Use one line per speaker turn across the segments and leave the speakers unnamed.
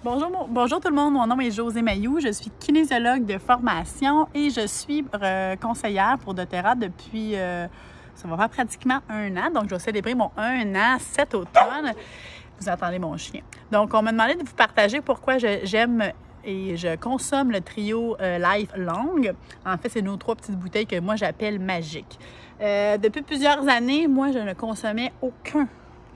Bonjour tout le monde, mon nom est Josée Mailloux, je suis kinésiologue de formation et je suis conseillère pour doTERRA depuis, ça va faire pratiquement 1 an, donc je vais célébrer mon 1 an cet automne. Vous entendez mon chien. Donc on m'a demandé de vous partager pourquoi j'aime et je consomme le trio Life Long. En fait, c'est nos 3 petites bouteilles que moi j'appelle magiques. Depuis plusieurs années, moi je ne consommais aucun.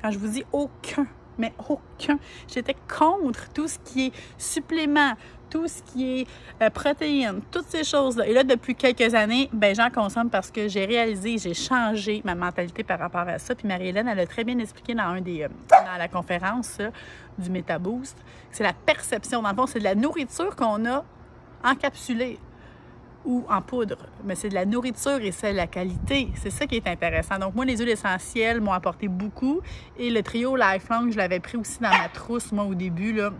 Quand je vous dis aucun, mais aucun. J'étais contre tout ce qui est supplément, tout ce qui est protéines, toutes ces choses-là. Et là, depuis quelques années, ben j'en consomme parce que j'ai réalisé, j'ai changé ma mentalité par rapport à ça. Puis Marie-Hélène, elle a très bien expliqué dans dans la conférence du MetaBoost. C'est la perception. Dans le fond, c'est de la nourriture qu'on a encapsulée ou en poudre, mais c'est de la nourriture et c'est la qualité. C'est ça qui est intéressant. Donc moi, les huiles essentielles m'ont apporté beaucoup et le trio Lifelong, je l'avais pris aussi dans ma trousse, moi, au début, là,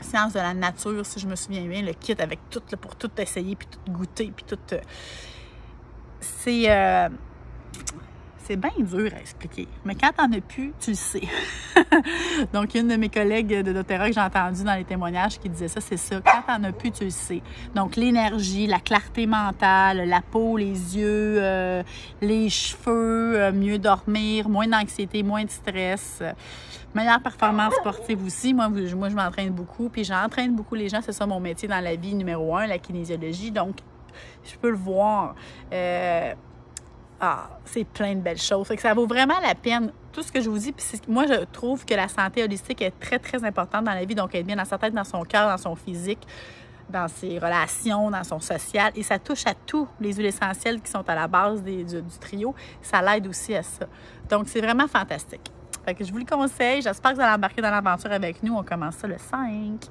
Science de la nature, si je me souviens bien, le kit avec tout, là, pour tout essayer, puis tout goûter, puis tout... C'est bien dur à expliquer, mais quand t'en as plus, tu le sais. Donc, une de mes collègues de doTERRA que j'ai entendu dans les témoignages qui disait ça, c'est ça. Quand t'en as plus, tu le sais. Donc, l'énergie, la clarté mentale, la peau, les yeux, les cheveux, mieux dormir, moins d'anxiété, moins de stress, meilleure performance sportive aussi. Moi, je m'entraîne beaucoup, puis j'entraîne beaucoup les gens. C'est ça mon métier dans la vie numéro 1, la kinésiologie. Donc, je peux le voir. C'est plein de belles choses. Fait que ça vaut vraiment la peine. Tout ce que je vous dis, puis moi, je trouve que la santé holistique est très, très importante dans la vie. Donc, être bien dans sa tête, dans son cœur, dans son physique, dans ses relations, dans son social. Et ça touche à tous les huiles essentielles qui sont à la base du trio. Ça l'aide aussi à ça. Donc, c'est vraiment fantastique. Fait que je vous le conseille. J'espère que vous allez embarquer dans l'aventure avec nous. On commence ça le 5.